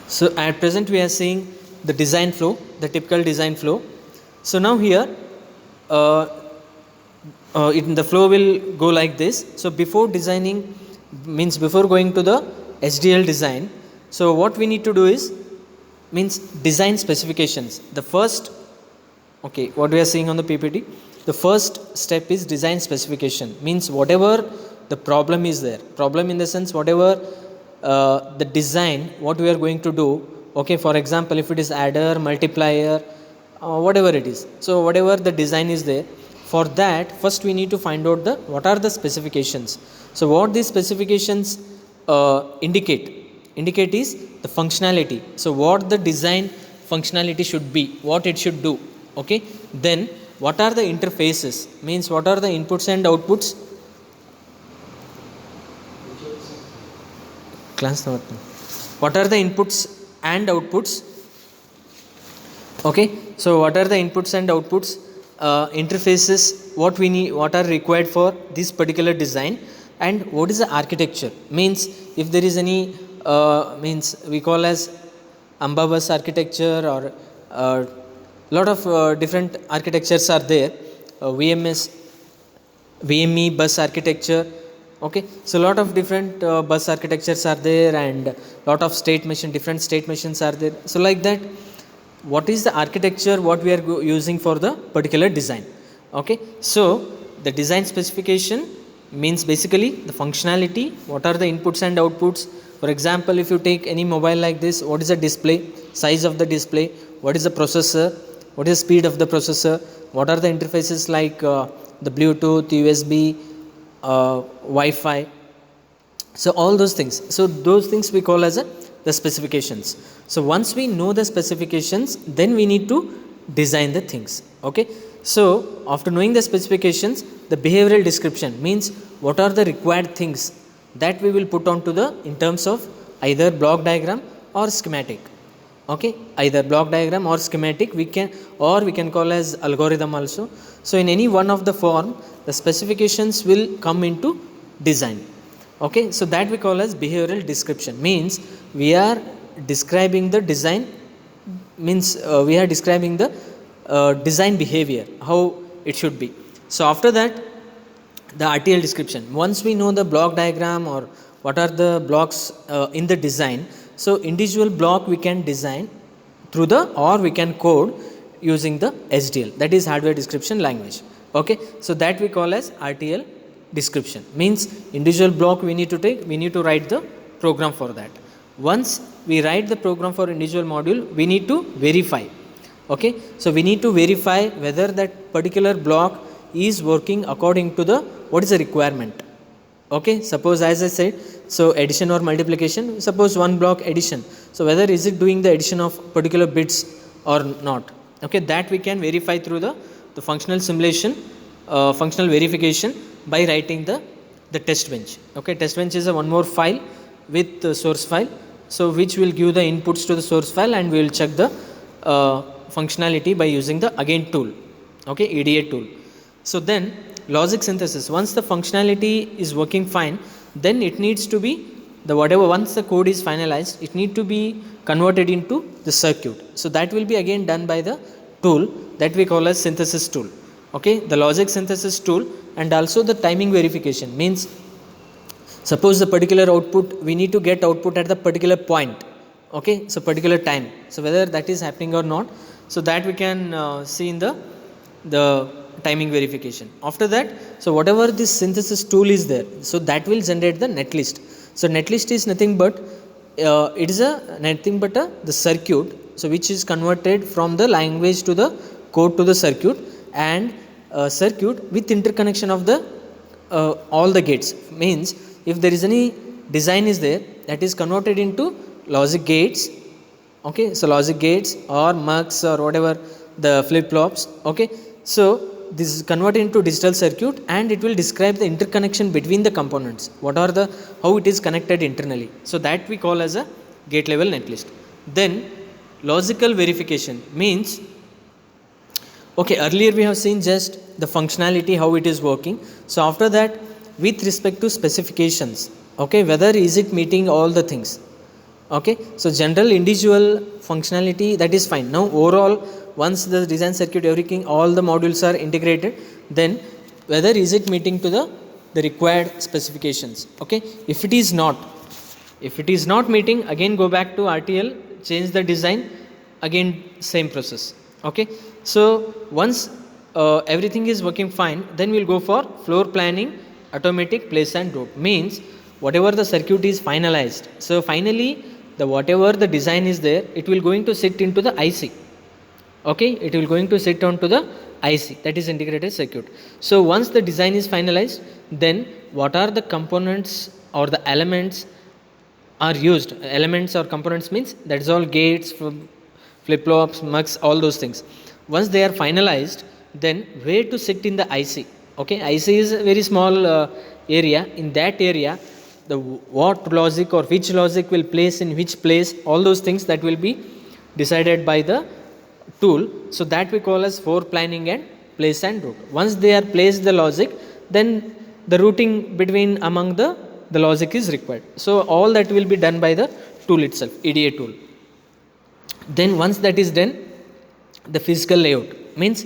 So at present we are seeing the design flow, the typical design flow. So now here the flow will go like this. So before designing, means before going to the HDL design, so what we need to do is means design specifications. The first, okay, what we are seeing on the PPT, the first step is design specification, means whatever the problem is there, problem in the sense whatever the design what we are going to do. Okay, for example, if it is adder, multiplier, whatever it is, so whatever the design is there, for that first we need to find out the what are the specifications. So what these specifications indicate is the functionality. So what the design functionality should be, what it should do. Okay, then what are the interfaces, means what are the inputs and outputs. What are the inputs and outputs? Okay, so what are the inputs and outputs, interfaces, what we need, what are required for this particular design, and what is the architecture, means if there is any means we call as Ambabus architecture, or lot of different architectures are there, VME bus architecture. Okay, so lot of different bus architectures are there, and lot of different state machines are there. So like that, what is the architecture what we are using for the particular design. Okay, so the design specification means basically the functionality, what are the inputs and outputs. For example, if you take any mobile like this, what is the display, size of the display, what is the processor, what is the speed of the processor, what are the interfaces like the Bluetooth, USB, Wi-Fi, so all those things. So those things we call as the specifications. So once we know the specifications, then we need to design the things. Okay, so after knowing the specifications, the behavioral description means what are the required things that we will put onto the in terms of either block diagram or schematic. Okay, either block diagram or schematic we can call as algorithm also. So in any one of the form, the specifications will come into design. Okay, so that we call as behavioral description, means we are describing the design, means we are describing the design behavior, how it should be. So after that, the RTL description, once we know the block diagram or what are the blocks in the design, so individual block we can design through the, or we can code using the HDL, that is hardware description language. Okay, so that we call as RTL description, means individual block we need to take, we need to write the program for that. Once we write the program for individual module, we need to verify. Okay, so we need to verify whether that particular block is working according to the what is the requirement. Okay, suppose as I said, so addition or multiplication, suppose one block addition, so whether is it doing the addition of particular bits or not. Okay, that we can verify through the functional simulation, functional verification, by writing the test bench. Okay, test bench is a one more file with the source file, so which will give the inputs to the source file, and we will check the functionality by using the again tool. Okay, EDA tool. So then logic synthesis, once the functionality is working fine, then it needs to be the whatever, once the code is finalized, it need to be converted into the circuit. So that will be again done by the tool that we call as synthesis tool. Okay, the logic synthesis tool, and also the timing verification, means suppose the particular output, we need to get output at the particular point. Okay, so particular time, so whether that is happening or not, so that we can see in the timing verification. After that, so whatever this synthesis tool is there, so that will generate the netlist. So netlist is nothing but it is the circuit, so which is converted from the language to the code to the circuit, and circuit with interconnection of the all the gates, means if there is any design is there, that is converted into logic gates. Okay, so logic gates or mux or whatever the flip flops. Okay, so this is converted into digital circuit, and it will describe the interconnection between the components, what are the how it is connected internally. So that we call as a gate level netlist. Then logical verification means, okay, earlier we have seen just the functionality, how it is working. So after that, with respect to specifications, okay, whether is it meeting all the things. Okay, so general individual functionality, that is fine. Now overall, once the design circuit, everything, all the modules are integrated, then whether is it meeting to the required specifications. Okay, if it is not meeting, again go back to RTL, change the design, again same process. Okay, so once everything is working fine, then we'll go for floor planning, automatic place and route. Means whatever the circuit is finalized, so finally the whatever the design is there, it will going to sit into the IC. Okay, it will going to sit onto the IC, that is integrated circuit. So once the design is finalized, then what are the components or the elements are used. Elements or components means that is all gates, flip flops, mux, all those things. Once they are finalized, then where to sit in the IC. Okay, IC is a very small area. In that area, the what logic or which logic will place in which place, all those things that will be decided by the tool. So that we call as floor planning and place and route. Once they are placed the logic, then the routing between among the logic is required. So all that will be done by the tool itself, EDA tool. Then once that is done, the physical layout means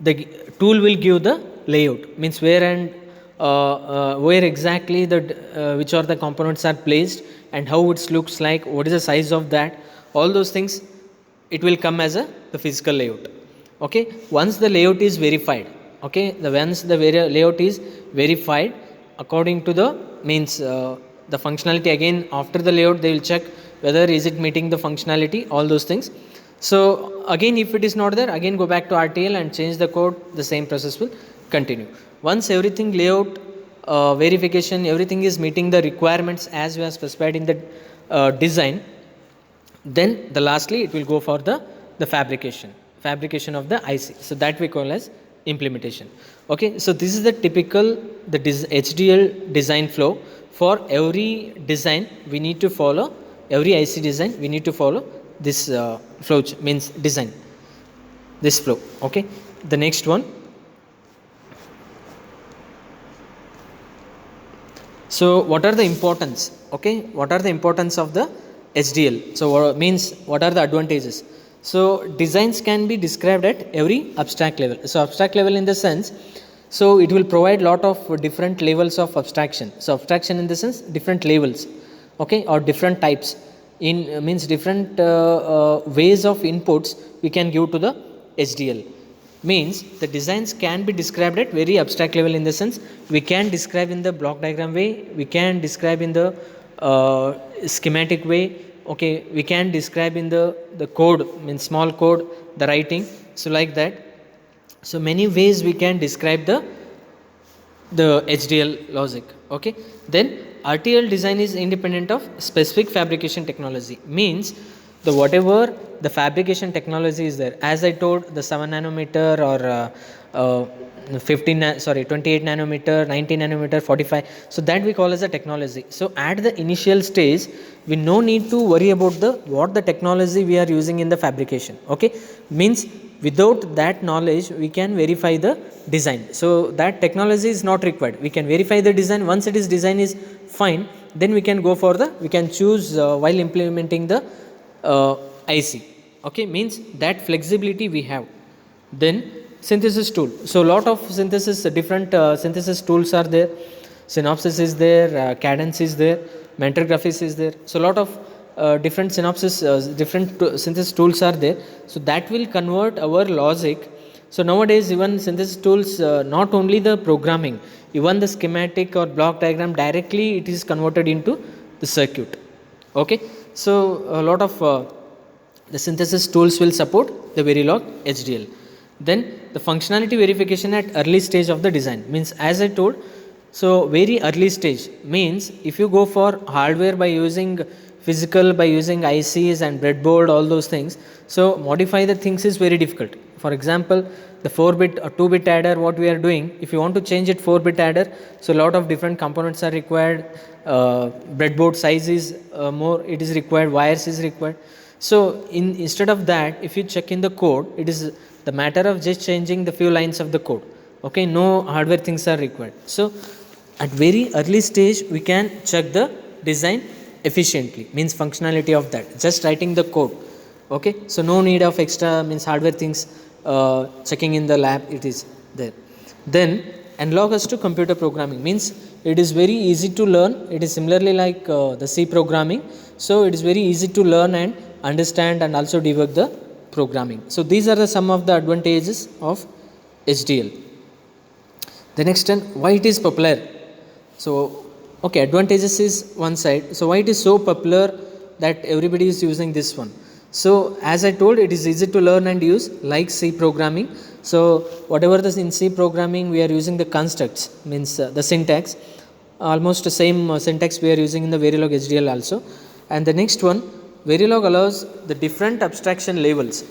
the tool will give the layout, means where and where exactly the which are the components are placed and how it looks like, what is the size of that, all those things, it will come as the physical layout. Okay, once the layout is verified, okay, once the layout is verified according to the means the functionality, again after the layout they will check whether is it meeting the functionality, all those things. So again if it is not there, again go back to RTL and change the code, the same process will continue. Once everything layout verification, everything is meeting the requirements as we have specified in the design, then the lastly it will go for the fabrication of the IC. So that we call as implementation. Okay, so this is the typical HDL design flow. For every design we need to follow, every IC design we need to follow this flow, means design this flow. Okay, the next one. So what are the importance? Okay, what are the importance of the HDL? So means what are the advantages? So designs can be described at every abstract level. So abstract level in the sense, so it will provide lot of different levels of abstraction. So abstraction in the sense different levels, okay, or different types, in means different ways of inputs we can give to the HDL. Means the designs can be described at very abstract level in the sense we can describe in the block diagram way, we can describe in the schematic way. Okay, we can describe in the code, means small code, the writing, so like that. So many ways we can describe the HDL logic. Okay, then RTL design is independent of specific fabrication technology. Means the whatever the fabrication technology is there, as I told, the 7 nanometer or 28 nanometer, 19 nanometer, 45, so that we call as a technology. So at the initial stage we no need to worry about the what the technology we are using in the fabrication. Okay, means without that knowledge we can verify the design, so that technology is not required. We can verify the design. Once it is design is fine, then we can go for we can choose while implementing the IC. Okay, means that flexibility we have. Then synthesis tool. So lot of synthesis, different synthesis tools are there. Synopsys is there, Cadence is there, Mentor Graphics is there. So lot of different different synthesis tools are there. So that will convert our logic. So nowadays even synthesis tools, not only the programming, even the schematic or block diagram, directly it is converted into the circuit. Okay, so a lot of the synthesis tools will support the Verilog HDL. Then the functionality verification at early stage of the design, means as I told, so very early stage means if you go for hardware by using physical, by using ICs and breadboard, all those things, so modify the things is very difficult. For example, the 4-bit or 2-bit adder, what we are doing, if you want to change it 4-bit adder, so a lot of different components are required, breadboard size is more, it is required, wires is required. So instead of that, if you check in the code, it is the matter of just changing the few lines of the code. Okay, no hardware things are required. So at very early stage we can check the design efficiently, means functionality of that, just writing the code. Okay, so no need of extra means hardware things, checking in the lab, it is there. Then analogous to computer programming, means it is very easy to learn, it is similarly like the C programming, so it is very easy to learn and understand and also debug the programming. So these are the some of the advantages of HDL. The next one, why it is popular. So okay, advantages is one side, so why it is so popular that everybody is using this one. So as I told, it is easy to learn and use like C programming. So whatever the in C programming we are using the constructs, means the syntax, almost the same syntax we are using in the Verilog HDL also. And the next one, Verilog allows the different abstraction levels,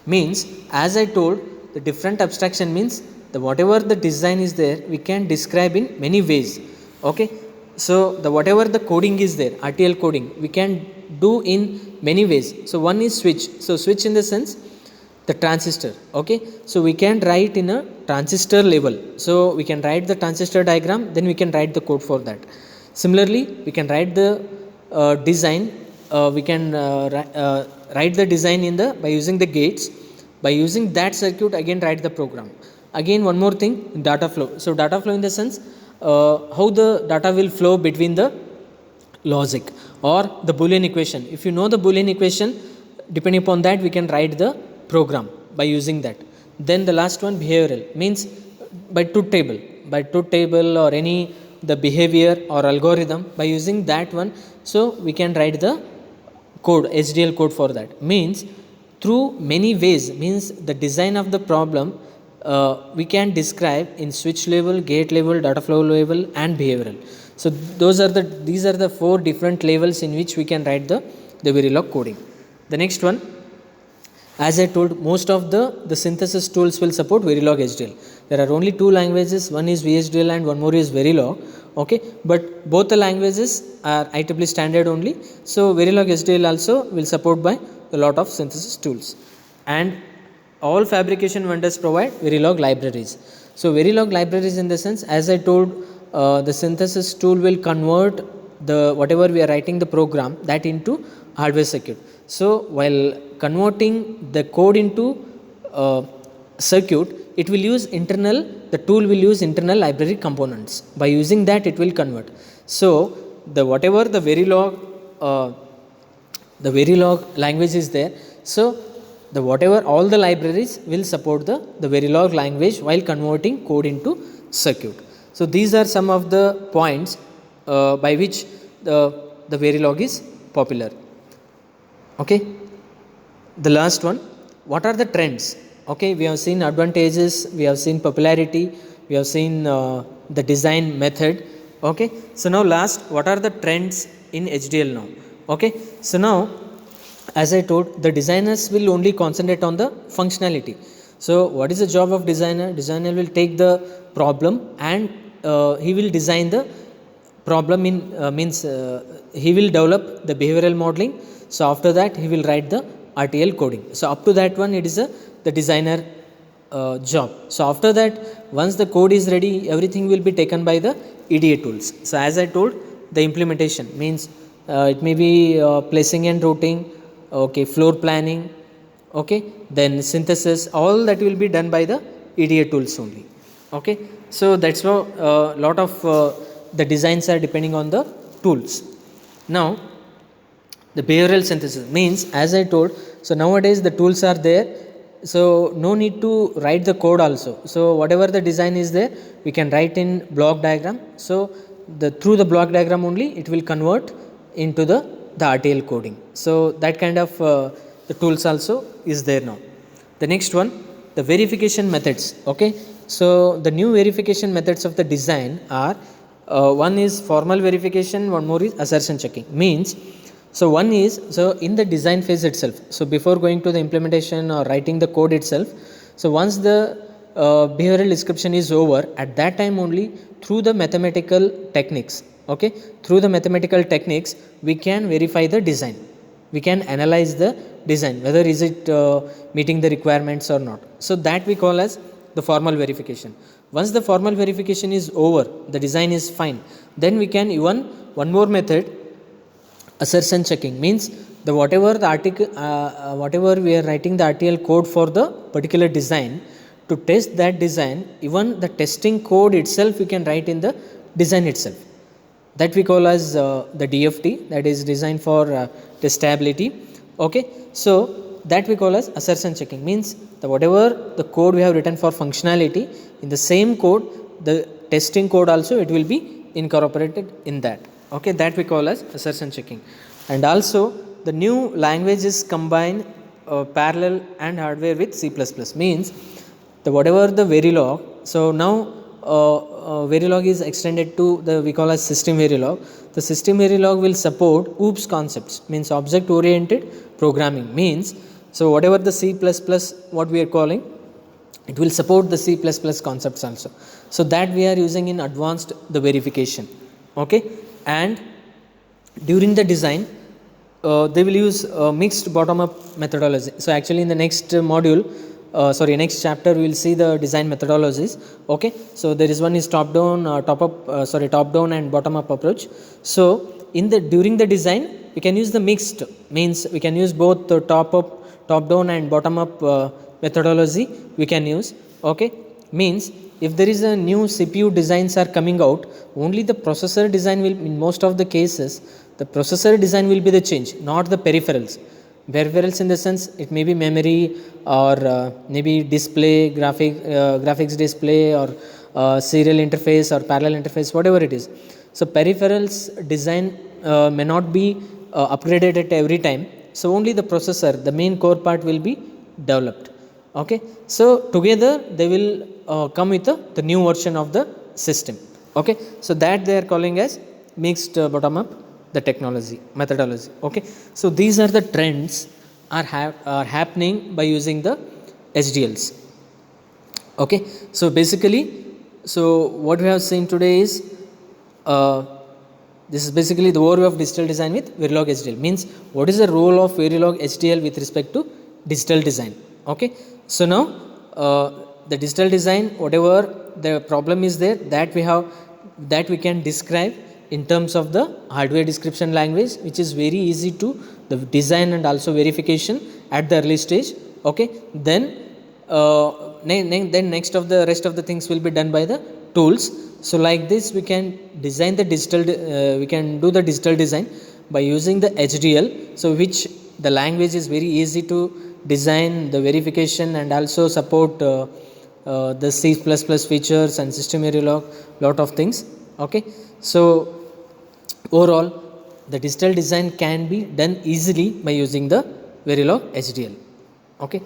means as I told, the different abstraction means the whatever the design is there, we can describe in many ways. Okay, so the whatever the coding is there, RTL coding, we can do in many ways. So one is switch, so switch in the sense the transistor. Okay, so we can write in a transistor level, so we can write the transistor diagram, then we can write the code for that. Similarly, we can write the design, we can write the design in the by using the gates, by using that circuit again write the program. Again one more thing, data flow. So data flow in the sense how the data will flow between the logic or the Boolean equation. If you know the Boolean equation, depending upon that we can write the program by using that. Then the last one, behavioral, means by truth table or any the behavior or algorithm, by using that one, so we can write the code, HDL code for that. Means through many ways, means the design of the problem we can describe in switch level, gate level, data flow level and behavioral. So these are the four different levels in which we can write the Verilog coding. The next one, as I told, most of the synthesis tools will support Verilog HDL. There are only two languages, one is VHDL and one more is Verilog. Okay, but both the languages are IEEE standard only. So Verilog HDL also will support by a lot of synthesis tools. And all fabrication vendors provide Verilog libraries. So Verilog libraries in the sense, as I told, the synthesis tool will convert the whatever we are writing the program that into hardware circuit. So while converting the code into circuit, it will use the tool will use internal library components. By using that it will convert. So the whatever the Verilog language is there, so the whatever all the libraries will support the Verilog language while converting code into circuit. So these are some of the points by which the Verilog is popular. Okay, the last one, what are the trends? Okay, we have seen advantages, we have seen popularity, we have seen the design method. Okay, so now last, what are the trends in HDL now? Okay, so now as I told, the designers will only concentrate on the functionality. So what is the job of designer? Designer will take the problem and he will design the problem in he will develop the behavioral modeling. So after that he will write the RTL coding. So up to that one, it is the designer job. So after that, once the code is ready, everything will be taken by the EDA tools. So as I told, the implementation means it may be placing and routing, okay, floor planning, okay, then synthesis, all that will be done by the EDA tools only. Okay, so that's how lot of the designs are depending on the tools. Now the behavioral synthesis means, as I told, so nowadays the tools are there, so no need to write the code also. So whatever the design is there, we can write in block diagram. So through the block diagram only it will convert into the RTL coding. So that kind of the tools also is there now. The next one, the verification methods. Okay, so the new verification methods of the design are one is formal verification, one more is assertion checking. Means, so one is, so in the design phase itself, so before going to the implementation or writing the code itself, so once the behavioral description is over, at that time only through the mathematical techniques, okay, through the mathematical techniques we can verify the design, we can analyze the design whether is it meeting the requirements or not. So that we call as the formal verification. Once the formal verification is over, the design is fine, then we can even one more method Assertion checking means the whatever the article whatever we are writing the RTL code for the particular design, to test that design, even the testing code itself we can write in the design itself. That we call as the DFT, that is designed for testability. Okay, so that we call as assertion checking means the whatever the code we have written for functionality, in the same code the testing code also it will be incorporated in that. Okay, that we call as assertion checking. And also the new languages combine parallel and hardware with C++, means the whatever the Verilog. So now Verilog is extended to the we call as system Verilog. The system Verilog will support OOPS concepts, means object oriented programming, means so whatever the C++ what we are calling, it will support the C++ concepts also. So that we are using in advanced the verification. Okay, and during the design they will use mixed bottom up methodology. So actually in the next module, next chapter we will see the design methodologies. Okay, so there is one is top down top down and bottom up approach. So in the during the design we can use the mixed, means we can use both the top down and bottom up methodology we can use. Okay, means if there is a new CPU designs are coming out, only the processor design will, in most of the cases the processor design will be the change, not the peripherals. Peripherals in the sense it may be memory or maybe display, graphics display or serial interface or parallel interface, whatever it is. So peripherals design may not be upgraded at every time. So only the processor, the main core part will be developed. Okay, so together they will come with the new version of the system. Okay, so that they are calling as mixed bottom up the technology methodology. Okay, so these are the trends are happening by using the HDLs. Okay, so basically, so what we have seen today is this is basically the overview of digital design with Verilog HDL, means what is the role of Verilog HDL with respect to digital design. Okay, so now the digital design, whatever the problem is there, that we can describe in terms of the hardware description language, which is very easy to the design and also verification at the early stage. Okay, then then next of the rest of the things will be done by the tools. So like this we can design the digital we can do the digital design by using the HDL, so which the language is very easy to design the verification and also support the C++ features and system Verilog, lot of things. Okay, so overall the digital design can be done easily by using the Verilog HDL. Okay,